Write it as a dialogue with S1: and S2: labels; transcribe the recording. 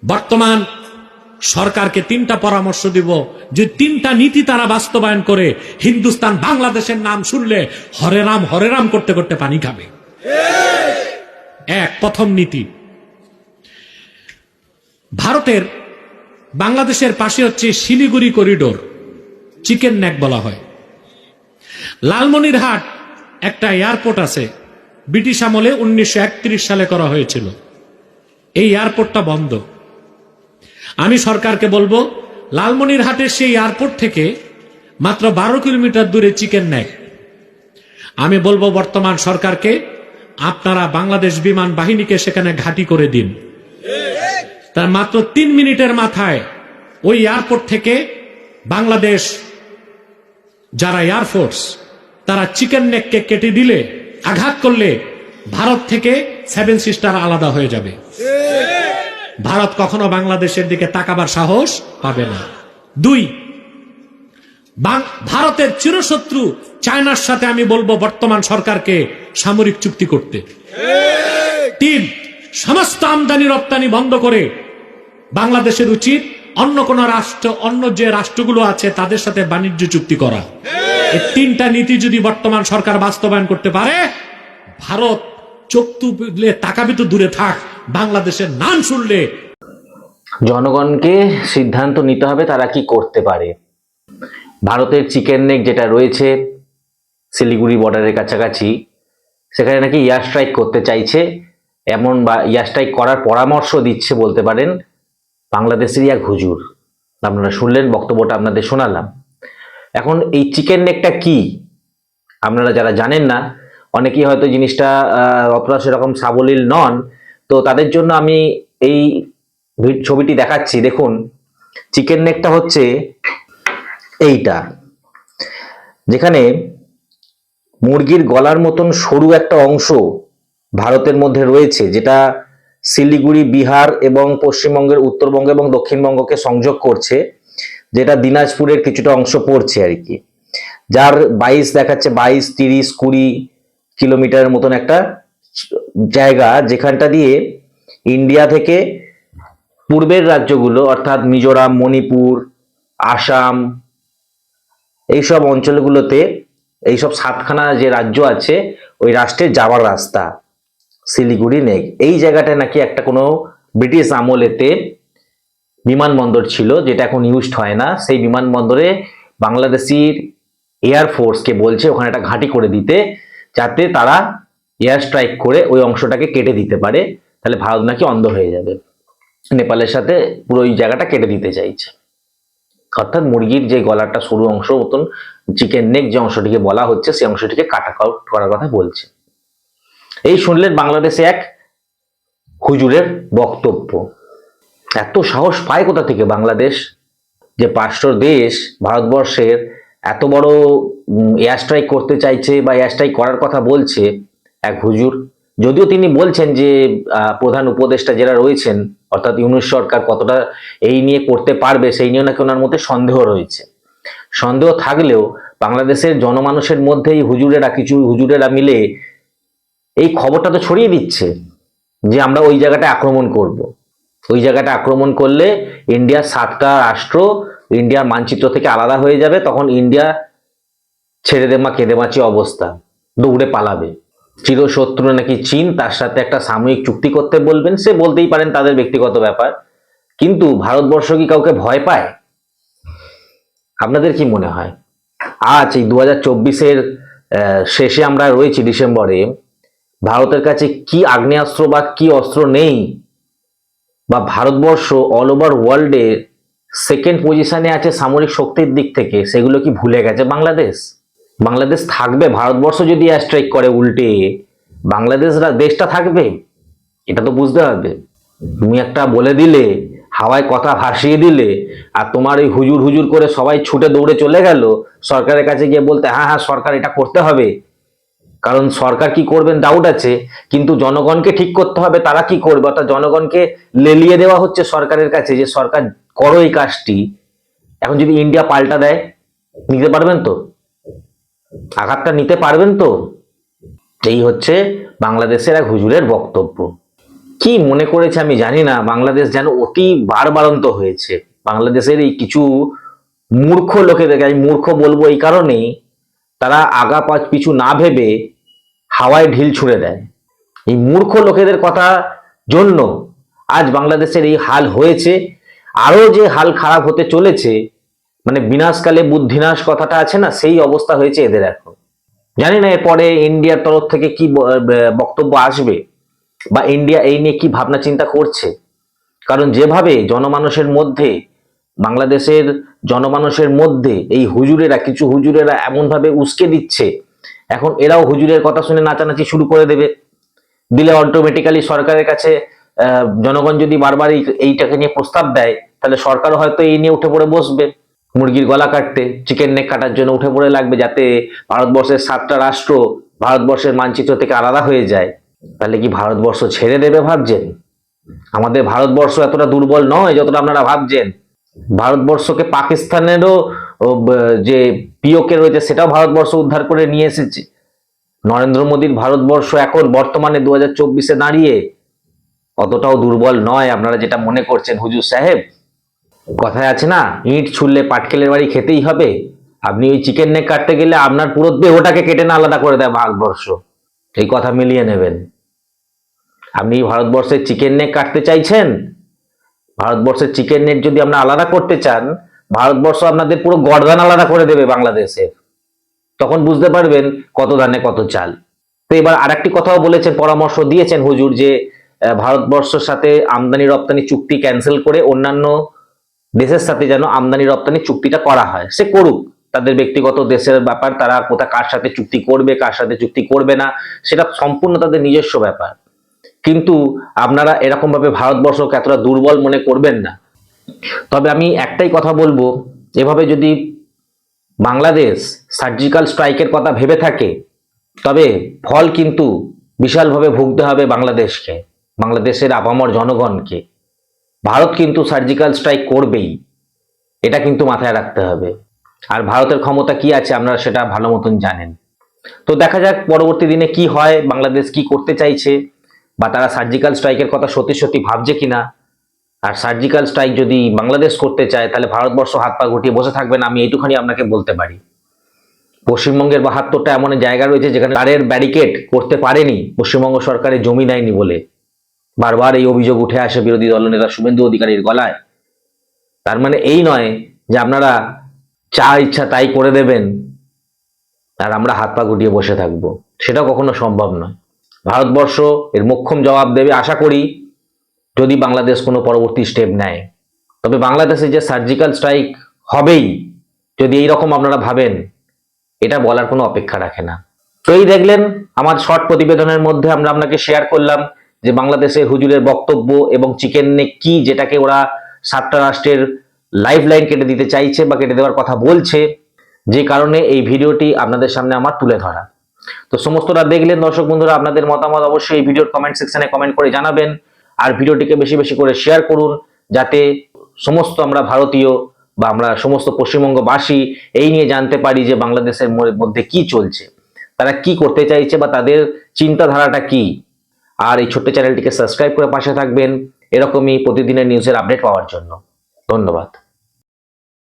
S1: বর্তমান সরকারকে তিনটা পরামর্শ দিব যে তিনটা নীতি তারা বাস্তবায়ন করে হিন্দুস্তান বাংলাদেশের নাম শুনলে হরে রাম করতে করতে পানি খাবে। এক, প্রথম নীতি, ভারতের বাংলাদেশের পাশে হচ্ছে শিলিগুড়ি করিডোর, চিকেন নেক বলা হয়। লালমনিরহাট একটা এয়ারপোর্ট আছে, ব্রিটিশ আমলে 1931 সালে করা হয়েছিল। এই এয়ারপোর্টটা বন্ধ। আমি সরকারকে বলবো লালমনিরহাটের সেই এয়ারপোর্ট থেকে মাত্র 12 কিলোমিটার দূরে চিকেন নেক। আমি বলবো বর্তমান সরকারকে, আপনারা বাংলাদেশ বিমান বাহিনীকে সেখানে ঘাঁটি করে দিন। তার মাত্র 3 মিনিটের মাথায় ওই এয়ারপোর্ট থেকে বাংলাদেশ যারা এয়ারফোর্স তারা চিকেন নেককে কেটে দিলে, আঘাত করলে ভারত থেকে 7 সিস্টার আলাদা হয়ে যাবে। ভারত কখনো বাংলাদেশের দিকে তাকাবার সাহস পাবে না। 2, ভারতের চিরশত্রু চায়নার সাথে আমি বলবো বর্তমান সরকারকে সামরিক চুক্তি করতে। 3, সমস্ত আমদানি রপ্তানি বন্ধ করে বাংলাদেশের উচিত অন্য কোন রাষ্ট্র, অন্য যে রাষ্ট্রগুলো আছে তাদের সাথে বাণিজ্য চুক্তি করা। এই 3টা নীতি যদি বর্তমান সরকার বাস্তবায়ন করতে পারে, ভারত চোখ তুলে তাকাবি তো দূরে থাক, বাংলাদেশের নাম শুনলে।
S2: জনগণকে সিদ্ধান্ত নিতে হবে তারা কি করতে পারে। ভারতের চিকেন নেক যেটা রয়েছে শিলিগুড়ি বর্ডারের কাছাকাছি, সেখানে নাকি এয়ার স্ট্রাইক করতে চাইছে, এমন বা এয়ার স্ট্রাইক করার পরামর্শ দিচ্ছে বলতে পারেন বাংলাদেশেরই এক হুজুর। আপনারা শুনলেন, বক্তব্যটা আপনাদের শোনালাম। এখন এই চিকেন নেকটা কি আপনারা যারা জানেন না, অনেকেই হয়তো জিনিসটা অতটা সেরকম সাবলীল নন, তো তাদের জন্য আমি এই ছবিটি দেখাচ্ছি। দেখুন, চিকেন নেকটা হচ্ছে এইটা, যেখানে মুরগির গলার মতন সরু একটা অংশ ভারতের মধ্যে রয়েছে, যেটা শিলিগুড়ি, বিহার এবং পশ্চিমবঙ্গের উত্তরবঙ্গ এবং দক্ষিণবঙ্গকে সংযোগ করছে, যেটা দিনাজপুরের কিছুটা অংশ পড়ছে আর কি, যার 22 দেখাচ্ছে, 22, 30, 20 কিলোমিটারের মতন একটা জায়গা, যেখানটা দিয়ে ইন্ডিয়া থেকে পূর্বের রাজ্যগুলো অর্থাৎ মিজোরাম, মণিপুর, আসাম, এইসব অঞ্চলগুলোতে, এইসব 7খানা যে রাজ্য আছে ওই রাষ্ট্রের যাওয়ার রাস্তা শিলিগুড়ি নেক। এই জায়গাটায় নাকি একটা কোনো ব্রিটিশ আমলেতে বিমানবন্দর ছিল, যেটা এখন ইউজড হয় না। সেই বিমানবন্দরে বাংলাদেশের এয়ারফোর্সকে বলছে ওখানে একটা ঘাঁটি করে দিতে, যাতে তারা এয়ার স্ট্রাইক করে ওই অংশটাকে কেটে দিতে পারে। তাহলে ভারত নাকি অন্ধ হয়ে যাবে, নেপালের সাথে পুরো ওই জায়গাটা কেটে দিতে চাইছে। অর্থাৎ মুরগির যে গলাটা সরু অংশ মতন চিকেন নেক যে অংশটিকে বলা হচ্ছে, সেই অংশটিকে কাটা করার কথা বলছে। এই শুনলেন বাংলাদেশে এক হুজুরের বক্তব্য। এত সাহস পায় কোথা থেকে বাংলাদেশ, যে পাঁচশোর দেশ ভারতবর্ষের এত বড় এয়ার স্ট্রাইক করতে চাইছে বা এয়ার স্ট্রাইক করার কথা বলছে এক হুজুর। যদিও তিনি বলছেন যে প্রধান উপদেষ্টা যারা রয়েছেন অর্থাৎ ইউনূস সরকার কতটা এই নিয়ে করতে পারবে, সেই নিয়ে নাকি ওনার মধ্যে সন্দেহ রয়েছে। সন্দেহ থাকলেও বাংলাদেশের জনমানুষের মধ্যে এই কিছু হুজুরেরা মিলে এই খবরটা তো ছড়িয়ে দিচ্ছে যে আমরা ওই জায়গাটা আক্রমণ করব। ওই জায়গাটা আক্রমণ করলে ইন্ডিয়ার 7টা রাষ্ট্র ইন্ডিয়ার মানচিত্র থেকে আলাদা হয়ে যাবে, তখন ইন্ডিয়া ছেড়ে দেমা কেঁদেমাচি অবস্থা, দৌড়ে পালাবে। চিরশত্রু নাকি চীন, তার সাথে একটা সাময়িক চুক্তি করতে বলবেন, সে বলতেই পারেন, তাদের ব্যক্তিগত ব্যাপার। কিন্তু ভারতবর্ষ কি কাউকে ভয় পায়? আপনাদের কি মনে হয়? আজ এই 2024-এর শেষে আমরা রয়েছি, ডিসেম্বরে, ভারতের কাছে কি আগ্নেয়াস্ত্র বা কি অস্ত্র নেই, বা ভারতবর্ষ অল ওভার ওয়ার্ল্ডে সেকেন্ড পজিশনে আছে সামরিক শক্তির দিক থেকে, সেগুলো কি ভুলে গেছে বাংলাদেশ? বাংলাদেশ থাকবে? ভারতবর্ষ যদি এয়ার স্ট্রাইক করে উল্টে, বাংলাদেশ দেশটা থাকবে? এটা তো বুঝতে হবে। তুমি একটা বলে দিলে, হাওয়ায় কথা ভাসিয়ে দিলে, আর তোমার এই হুজুর হুজুর করে সবাই ছুটে দৌড়ে চলে গেল সরকারের কাছে গিয়ে বলতে, হ্যাঁ হ্যাঁ সরকার এটা করতে হবে। কারণ সরকার কি করবেন ডাউট আছে, কিন্তু জনগণকে ঠিক করতে হবে তারা কি করবে। অর্থাৎ জনগণকে লেলিয়ে দেওয়া হচ্ছে সরকারের কাছে যে সরকার করো এই কাজটি। এখন যদি ইন্ডিয়া পাল্টা দেয়, নিতে পারবেন তো? আঘাতটা নিতে পারবেন তো? এই হচ্ছে বাংলাদেশের এক হুজুরের বক্তব্য। কি মনে করেছে আমি জানি না, বাংলাদেশ যেন অতি বাড়বাড়ন্ত হয়েছে। বাংলাদেশের এই কিছু মূর্খ লোকেদেরকে, আমি মূর্খ বলবো এই কারণেই, তারা আগা পিছু না ভেবে হাওয়ায় ঢিল ছুঁড়ে দেয়। এই মূর্খ লোকেদের কথা জন্য আজ বাংলাদেশের এই হাল হয়েছে, আরো যে হাল খারাপ হতে চলেছে, মানে বিনাশকালে বুদ্ধিনাশ কথাটা আছে না, সেই অবস্থা হয়েছে এদের এখন। জানি না এরপরে ইন্ডিয়ার তরফ থেকে কি বক্তব্য আসবে, বা ইন্ডিয়া এই নিয়ে কি ভাবনা চিন্তা করছে। কারণ যেভাবে বাংলাদেশের জনমানুষের মধ্যে এই হুজুরেরা, কিছু হুজুরেরা এমন ভাবে উস্কে দিচ্ছে, এখন এরাও হুজুরের কথা শুনে নাচানাচি শুরু করে দেবে। দিলে অটোমেটিক্যালি সরকারের কাছে জনগণ যদি বারবার এইটাকে নিয়ে প্রস্তাব দেয়, তাহলে সরকারও হয়তো এই নিয়ে উঠে পড়ে বসবে, মুরগির গলা কাটতে, চিকেন নেক কাটার জন্য উঠে পড়ে লাগবে, যাতে ভারতবর্ষের 7টা রাষ্ট্র ভারতবর্ষের মানচিত্র থেকে আলাদা হয়ে যায়। তাহলে কি ভারতবর্ষ ছেড়ে দেবে ভাবছেন? আমাদের ভারতবর্ষ এতটা দুর্বল নয় যতটা আপনারা ভাবছেন। ভারতবর্ষকে পাকিস্তানেরও যে পিওকে রয়েছে সেটাও ভারতবর্ষ উদ্ধার করে নিয়ে এসেছে। নরেন্দ্র মোদীর ভারতবর্ষ এখন বর্তমানে 2024-এ দাঁড়িয়ে অতটাও দুর্বল নয় আপনারা যেটা মনে করছেন হুজুর সাহেব। কথায় আছে না, ইট ছুড়লে পাটকেলের বাড়ি খেতেই হবে। আপনি ওই চিকেন নেক কাটতে গেলে আপনার পুরো দেহটাকে কেটে না আলাদা করে দেয় ভারতবর্ষ, এই কথা মিলিয়ে নেবেন। আপনি ভারতবর্ষের চিকেন নেক কাটতে চাইছেন? ভারতবর্ষের চিকেন নেট যদি আপনারা আলাদা করতে চান, ভারতবর্ষ আপনাদের পুরো গর্দান আলাদা করে দেবে বাংলাদেশের। তখন বুঝতে পারবেন কত ধানে কত চাল। তো এবার আরেকটি কথাও বলেছেন, পরামর্শ দিয়েছেন হুজুর, যে ভারতবর্ষের সাথে আমদানি রপ্তানি চুক্তি ক্যান্সেল করে অন্যান্য দেশের সাথে যেন আমদানি রপ্তানি চুক্তিটা করা হয়। সে করুক, তাদের ব্যক্তিগত দেশের ব্যাপার, তারা কোথা কার সাথে চুক্তি করবে কার সাথে চুক্তি করবে না সেটা সম্পূর্ণ তাদের নিজস্ব ব্যাপার। কিন্তু আপনারা এরকম ভাবে ভারতবর্ষকে এতটা দুর্বল মনে করবেন না। তবে আমি একটাই কথা বলবো, এভাবে যদি বাংলাদেশ সার্জিক্যাল স্ট্রাইকের কথা ভেবে থাকে, তবে ফল কিন্তু বিশালভাবে ভুগতে হবে বাংলাদেশকে, বাংলাদেশের আপামর জনগণকে। ভারত কিন্তু সার্জিক্যাল স্ট্রাইক করবেই, এটা কিন্তু মাথায় রাখতে হবে। আর ভারতের ক্ষমতা কি আছে আপনারা সেটা ভালো মতন জানেন। তো দেখা যাক পরবর্তী দিনে কি হয়, বাংলাদেশ কি করতে চাইছে, বা তারা সার্জিক্যাল স্ট্রাইকের কথা সত্যি সত্যি ভাবছে কিনা। আর সার্জিক্যাল স্ট্রাইক যদি বাংলাদেশ করতে চায়, তাহলে ভারতবর্ষ হাত পা গুটিয়ে বসে থাকবে না, আমি এইটুখানি আপনাকে বলতে পারি। পশ্চিমবঙ্গের 72টা এমন জায়গা রয়েছে যেখানে তারের ব্যারিকেড করতে পারেনি পশ্চিমবঙ্গ সরকারের জমি নেয়নি বলে। বারবার এই অভিযোগ উঠে আসে বিরোধী দলনেতা শুভেন্দু অধিকারীর গলায়। তার মানে এই নয় যে আপনারা যা ইচ্ছা তাই করে দেবেন আর আমরা হাত পা গুটিয়ে বসে থাকবো, সেটা কখনো সম্ভব নয়। ভারতবর্ষ এর মোক্ষম জবাব দেবে আশা করি, যদি বাংলাদেশ কোনো পরবর্তী স্টেপ নেয়। তবে বাংলাদেশে যে সার্জিক্যাল স্ট্রাইক হবেই যদি এইরকম আপনারা ভাবেন, এটা বলার কোনো অপেক্ষা রাখে না। তো এই দেখলেন আমার শর্ট প্রতিবেদনের মধ্যে আমরা আপনাকে শেয়ার করলাম যে বাংলাদেশের হুজুরের বক্তব্য এবং চিকেন নেক কি, যেটাকে ওরা 7টা রাষ্ট্রের লাইফ লাইন কেটে দিতে চাইছে বা কেটে দেওয়ার কথা বলছে, যে কারণে এই ভিডিওটি আপনাদের সামনে আমার তুলে ধরা। তো সমস্তটা দেখলেন দর্শক বন্ধুরা, আপনাদের মতামত অবশ্যই এই ভিডিওর কমেন্ট সেকশনে কমেন্ট করে জানাবেন। আর ভিডিওটিকে বেশি বেশি করে শেয়ার করুন, যাতে সমস্ত আমরা ভারতীয় বা আমরা সমস্ত পশ্চিমবঙ্গবাসী এই নিয়ে জানতে পারি যে বাংলাদেশের মধ্যে কি চলছে, তারা কি করতে চাইছে বা তাদের চিন্তাধারাটা কি। আর এই ছোট্ট চ্যানেলটিকে সাবস্ক্রাইব করে পাশে থাকবেন এরকমই প্রতিদিনের নিউজের আপডেট পাওয়ার জন্য। ধন্যবাদ।